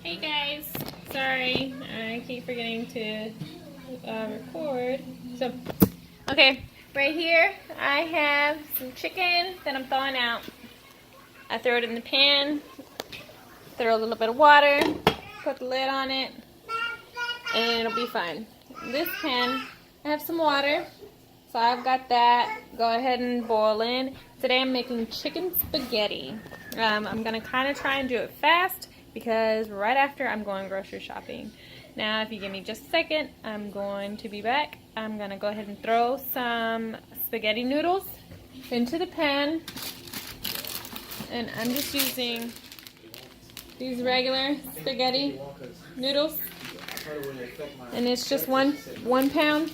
Hey guys, sorry, I keep forgetting to record. So, okay, right here I have some chicken that I'm thawing out. I throw it in the pan, throw a little bit of water, put the lid on it, and it'll be fine. This pan, I have some water, so I've got that. Go ahead and boil in. Today I'm making chicken spaghetti. I'm gonna kind of try and do it fast because right after I'm going grocery shopping. Now, if you give me just a second, I'm going to be back. I'm gonna go ahead and throw some spaghetti noodles into the pan, and I'm just using these regular spaghetti noodles, and it's just one pound.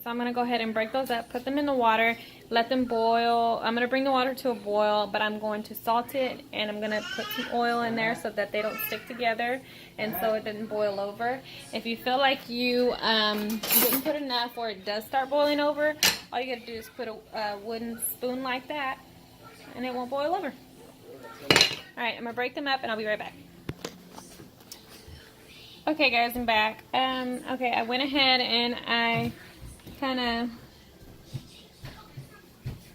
So I'm going to go ahead and break those up, put them in the water, let them boil. I'm going to bring the water to a boil, but I'm going to salt it, and I'm going to put some oil in there so that they don't stick together and so it doesn't boil over. If you feel like you didn't put enough or it does start boiling over, all you got to do is put a wooden spoon like that, and it won't boil over. Alright, I'm going to break them up, and I'll be right back. Okay guys, I'm back. Okay, I went ahead and I kind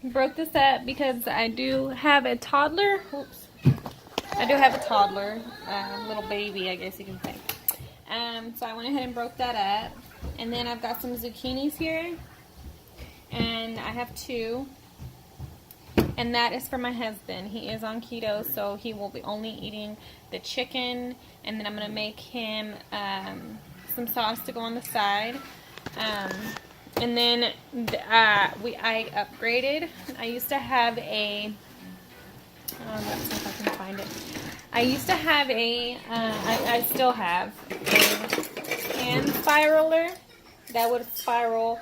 of broke this up because I do have a toddler. Oops. I do have a toddler, little baby, I guess you can say. So I went ahead and broke that up. And then I've got some zucchinis here. And I have two. And that is for my husband. He is on keto, so he will be only eating the chicken. And then I'm going to make him some sauce to go on the side. And then I upgraded. I used to have a, let's see if I can find it. I used to have a, I still have a hand spiraler that would spiral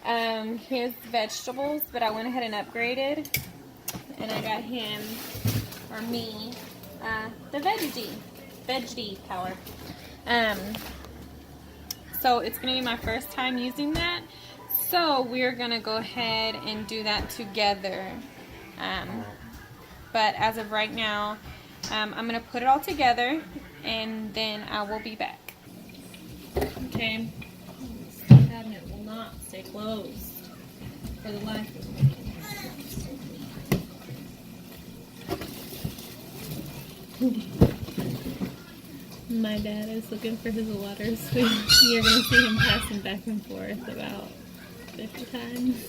his vegetables, but I went ahead and upgraded. And I got him, or me, the veggie power. So it's going to be my first time using that. So we're going to go ahead and do that together. But as of right now, I'm going to put it all together and then I will be back. Okay. The cabinet will not stay closed for the life of me. My dad is looking for his water, so you're going to see him passing back and forth about 50 times.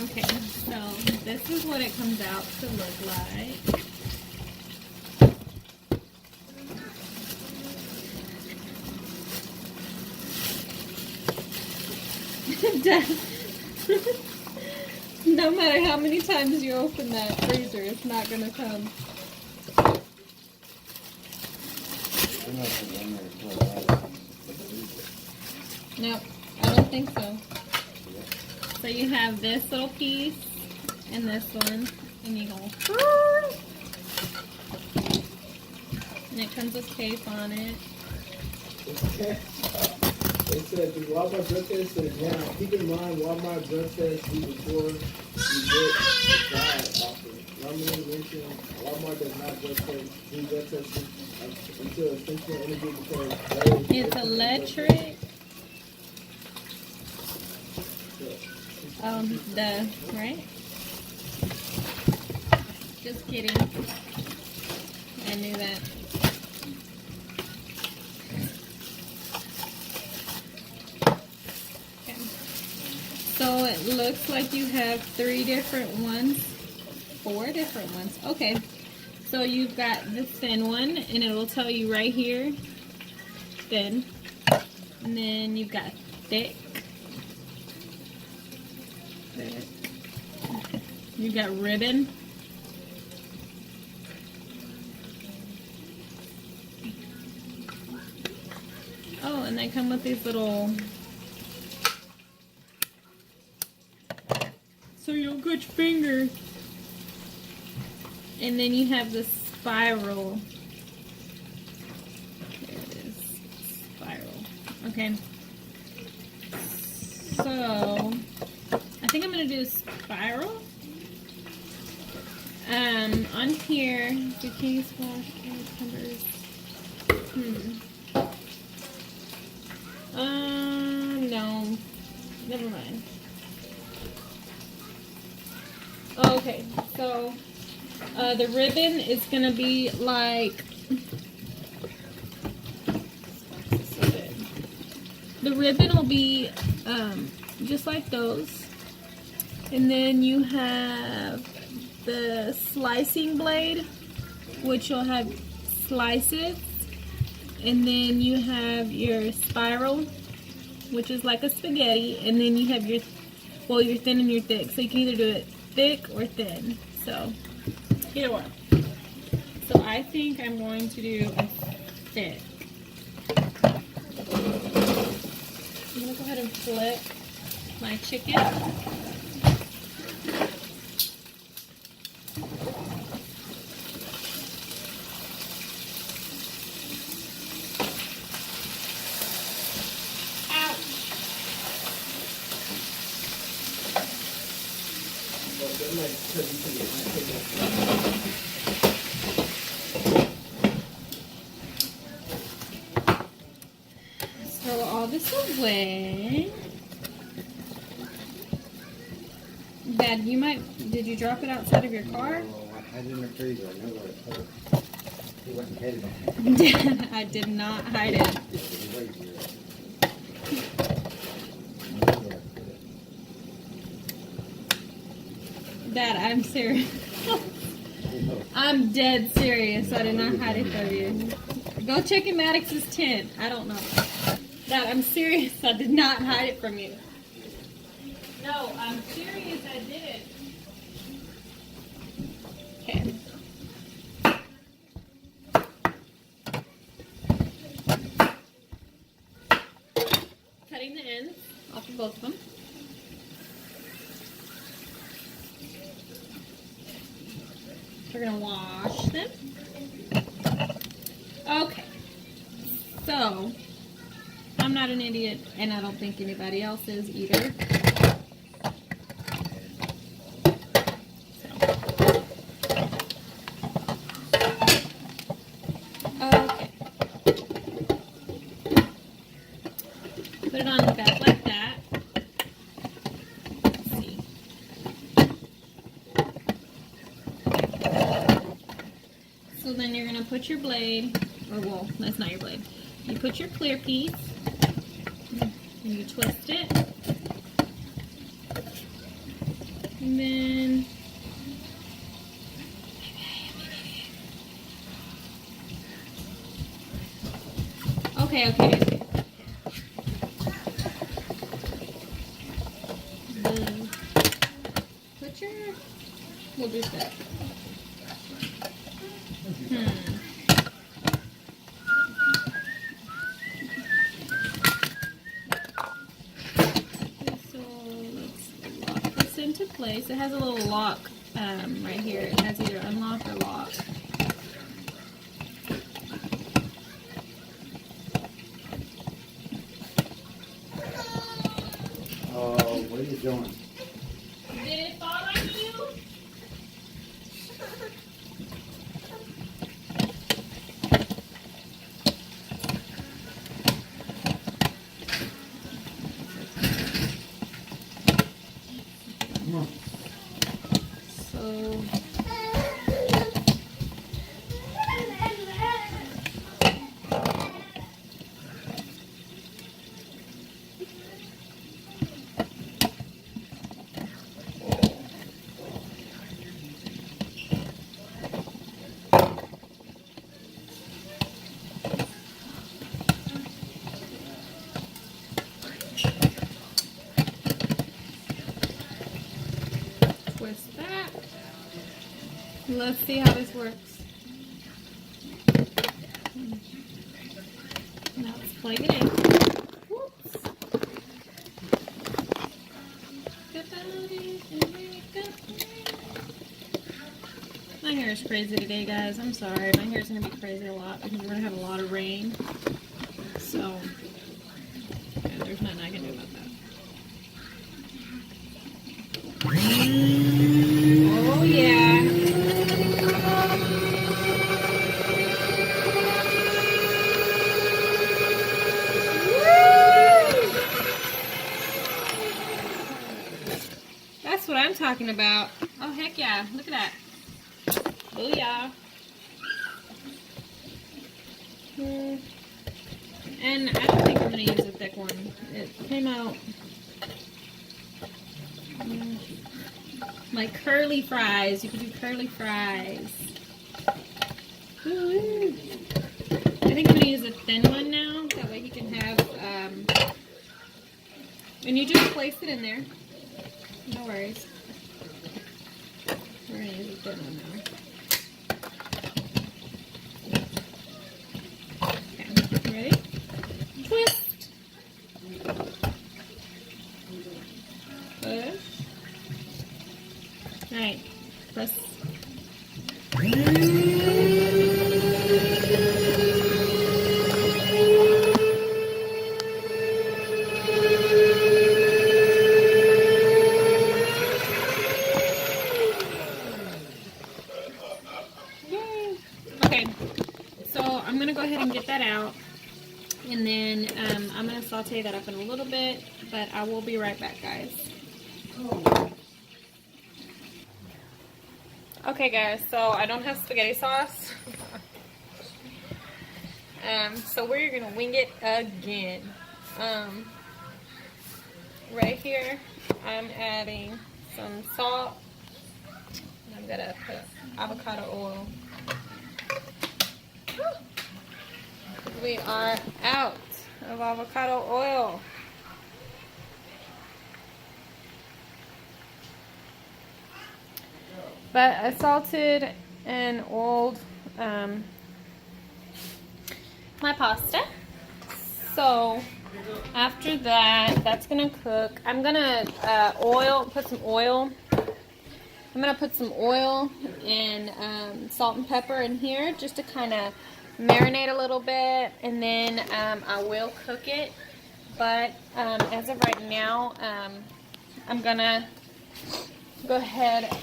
Okay, so this is what it comes out to look like. No matter how many times you open that freezer, it's not going to come. Nope, I don't think so. So you have this little piece and this one, and you go, and it comes with tape on it. It said the Walmart drug test says now, keep in mind Walmart drug test do before you get the diet offer. Normally mention Walmart does not drug test, do drug testing until essential interview because it's electric. Right? Just kidding. I knew that. So it looks like you have 4 different ones. Okay. So you've got the thin one, and it will tell you right here, thin. And then you've got thick. You've got ribbon. Oh, and they come with these little, so you don't cut your finger. And then you have the spiral. There it is. Spiral. Okay. So gonna do spiral. On here, zucchini, squash, cucumbers. No, never mind. Okay, so the ribbon is gonna be like. The ribbon will be just like those. And then you have the slicing blade, which will have slices. And then you have your spiral, which is like a spaghetti. And then you have your thin and your thick. So you can either do it thick or thin. So, either one. So I think I'm going to do a thick. I'm going to go ahead and flip my chicken. Ouch! Throw all this away. Dad, did you drop it outside of your car? Oh, I had it in the freezer. I know where I put it. He wasn't headed on it. Dad, I did not hide it. Dad, I'm serious. I'm dead serious. I did not hide it from you. Go check in Maddox's tent. I don't know. Dad, I'm serious. I did not hide it from you. No, I'm serious. I did. Okay. Cutting the ends off of both of them. We're going to wash them. Okay. So, I'm not an idiot, and I don't think anybody else is either. Okay. Put it on the back like that. Let's see. So then you're going to put your blade, or well, that's not your blade. You put your clear piece, and you twist it. And then okay. Put your, we'll do that. So let's lock this into place. It has a little lock right here. It has either unlock or lock. Oh, what are you doing? Did it fall on you? Come on. So twist that. Let's see how this works. Now let's plug it in. Whoops. My hair is crazy today, guys. I'm sorry. My hair is going to be crazy a lot because we're going to have a lot of rain. So, yeah, there's nothing I can do about that. Oh yeah. That's what I'm talking about. Oh heck yeah, look at that. Booyah. And I don't think I'm going to use a thick one. It came out like curly fries. You could do curly fries. Woo-woo. I think I'm going to use a thin one now. That way you can have, and you just place it in there. No worries. We're going to use a thin one now. Ready? Twist. Push. Alright. Press. Yay. Okay. So I'm going to go ahead and get that out. And then I'm going to saute that up in a little bit, but I will be right back, guys. Okay, guys, so I don't have spaghetti sauce. So we're going to wing it again. Right here, I'm adding some salt. And I'm going to put avocado oil. We are out of avocado oil. But I salted and oiled my pasta. So after that, that's gonna cook. I'm gonna put some oil. I'm gonna put some oil and salt and pepper in here just to kind of marinate a little bit, and then I will cook it. But as of right now, I'm gonna go ahead.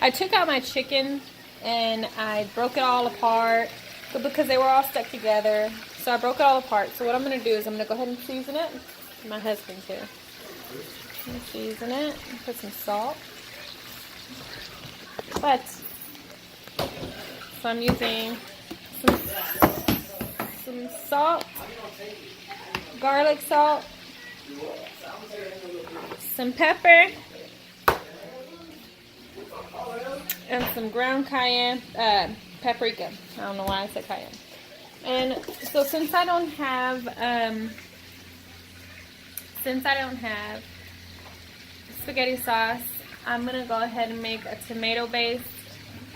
I took out my chicken and I broke it all apart because they were all stuck together. So I broke it all apart. So what I'm gonna do is I'm gonna go ahead and season it. My husband's here. I'm gonna season it. Put some salt. So I'm using some salt, garlic salt, some pepper, and some ground cayenne, paprika. I don't know why I said cayenne. And so since I don't have spaghetti sauce, I'm gonna go ahead and make a tomato based.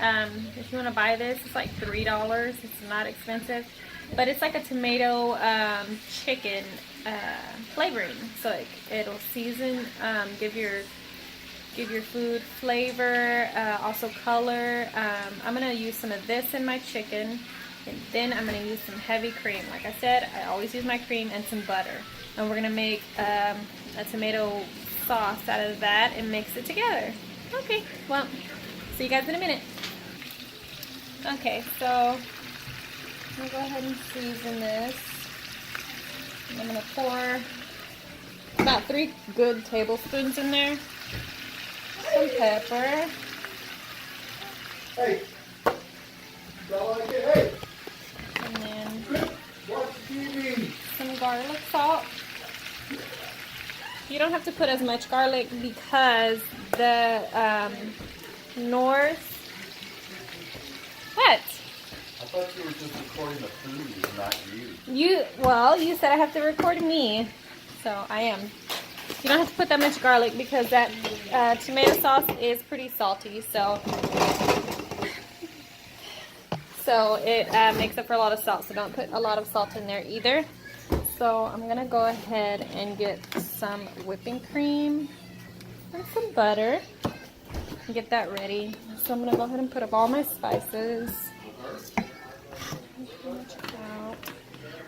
If you want to buy this, it's like $3. It's not expensive, but it's like a tomato chicken flavoring. So it'll season, give your food flavor, also color. I'm gonna use some of this in my chicken, and then I'm gonna use some heavy cream. Like I said, I always use my cream and some butter, and we're gonna make a tomato sauce out of that and mix it together. Okay, well, see you guys in a minute. Okay, so I'm gonna go ahead and season this. I'm gonna pour about 3 good tablespoons in there. Some pepper. Hey, y'all like it? Hey, And then watch TV. some garlic salt. You don't have to put as much garlic because the North. What? I thought you were just recording the food, not you. You said I have to record me, so I am. You don't have to put that much garlic because that tomato sauce is pretty salty, so it makes up for a lot of salt. So don't put a lot of salt in there either. So I'm gonna go ahead and get some whipping cream and some butter and get that ready. So I'm gonna go ahead and put up all my spices.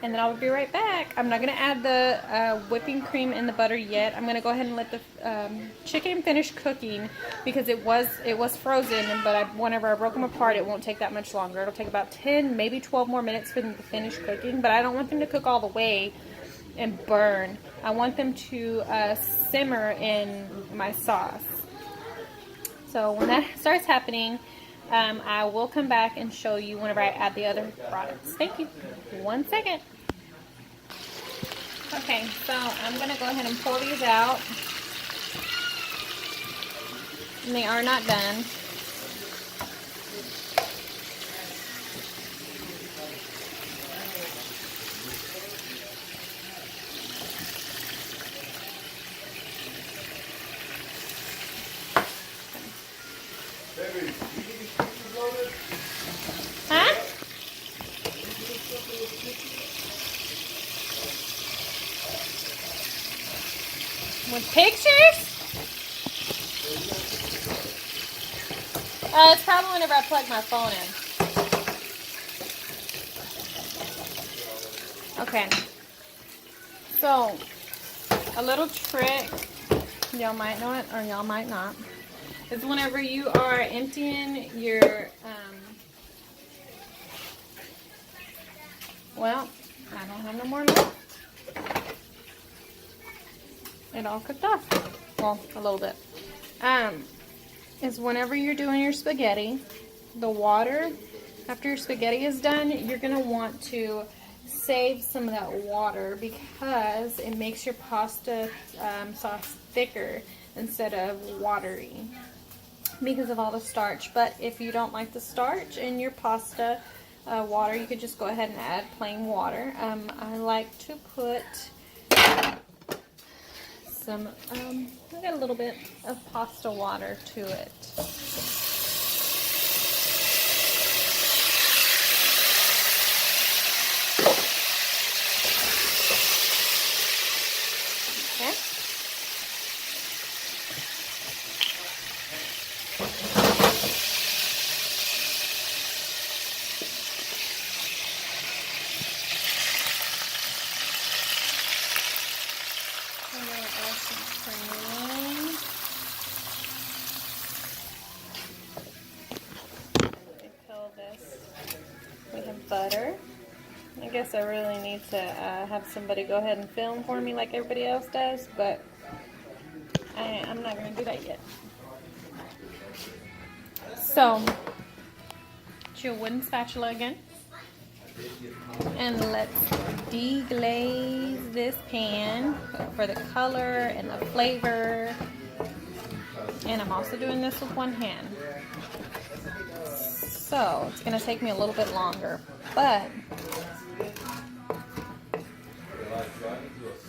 and then I'll be right back. I'm not going to add the whipping cream in the butter yet. I'm going to go ahead and let the chicken finish cooking because it was frozen, but whenever I broke them apart, it won't take that much longer. It'll take about 10, maybe 12 more minutes for them to finish cooking, but I don't want them to cook all the way and burn. I want them to simmer in my sauce. So when that starts happening, I will come back and show you whenever I add the other products. Thank you. 1 second. Okay, so I'm going to go ahead and pull these out. And they are not done. Huh? With pictures? It's probably whenever I plug my phone in. Okay. So, a little trick, y'all might know it or y'all might not, is whenever you are emptying your, well, I don't have no more left. It all cooked off. Well, a little bit. Is whenever you're doing your spaghetti, the water, after your spaghetti is done, you're going to want to save some of that water because it makes your pasta sauce thicker instead of watery because of all the starch. But if you don't like the starch in your pasta water, you could just go ahead and add plain water. I like to put some, I got a little bit of pasta water to it. Okay. I'm going to add some cream. Fill this. We have butter. I guess I really need to have somebody go ahead and film for me like everybody else does, but I'm not going to do that yet. So, it's your wooden spatula again. And let's deglaze this pan for the color and the flavor. And I'm also doing this with one hand. So it's going to take me a little bit longer, but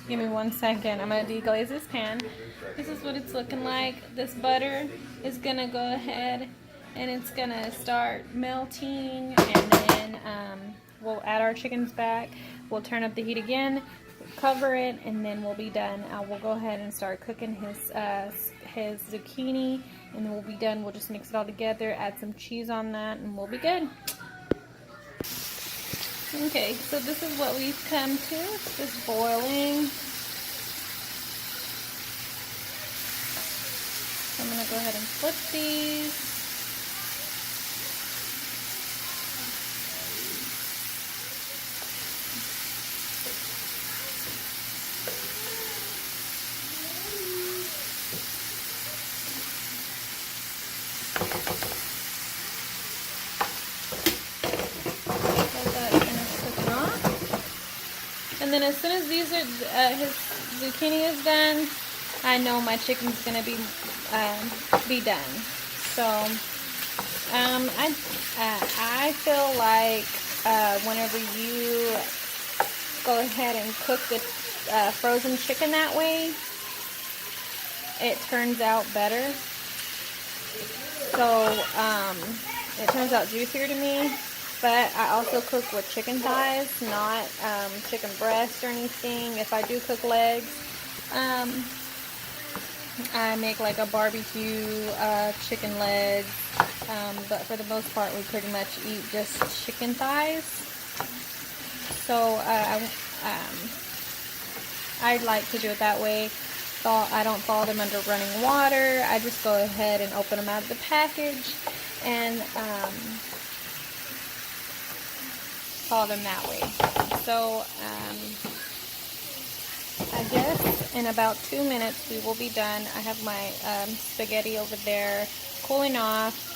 give me 1 second. I'm going to deglaze this pan. This is what it's looking like. This butter is going to go ahead and it's going to start melting, and then we'll add our chickens back. We'll turn up the heat again, cover it, and then we'll be done. We'll go ahead and start cooking his zucchini, and then we'll be done. We'll just mix it all together, add some cheese on that, and we'll be good. Okay, so this is what we've come to. It's just boiling. So I'm going to go ahead and flip these. And then as soon as these are, his zucchini is done, I know my chicken's gonna be done. So I feel like whenever you go ahead and cook the frozen chicken that way, it turns out better. So it turns out juicier to me. But I also cook with chicken thighs, not chicken breast or anything. If I do cook legs, I make like a barbecue chicken leg. But for the most part, we pretty much eat just chicken thighs. So I like to do it that way. So I don't thaw them under running water. I just go ahead and open them out of the package and thaw them that way. So I guess in about 2 minutes we will be done. I have my spaghetti over there cooling off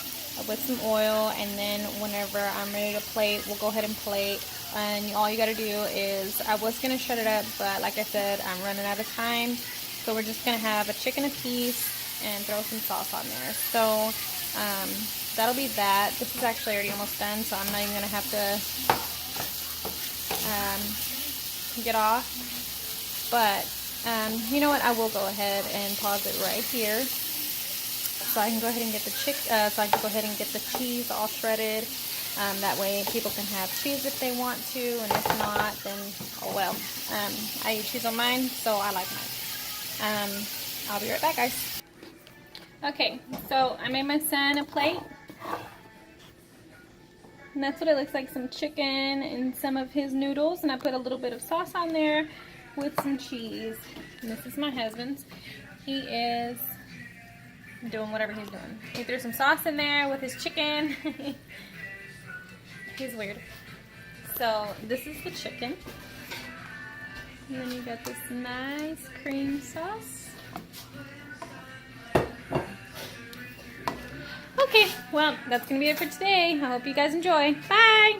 with some oil, and then whenever I'm ready to plate, we'll go ahead and plate. And all you got to do is, I was going to shut it up, but like I said, I'm running out of time. So we're just going to have a chicken apiece and throw some sauce on there. So that'll be that. This is actually already almost done, so I'm not even going to have to get off. But you know what? I will go ahead and pause it right here, so I can go ahead and get the cheese all shredded. That way people can have cheese if they want to, and if not, then oh well. I eat cheese on mine, so I like mine. I'll be right back, guys. Okay, so I made my son a plate. And that's what it looks like, some chicken and some of his noodles. And I put a little bit of sauce on there with some cheese. And this is my husband's. He is doing whatever he's doing. He threw some sauce in there with his chicken. He's weird. So this is the chicken. And then you got this nice cream sauce. Okay, well, that's going to be it for today. I hope you guys enjoy. Bye!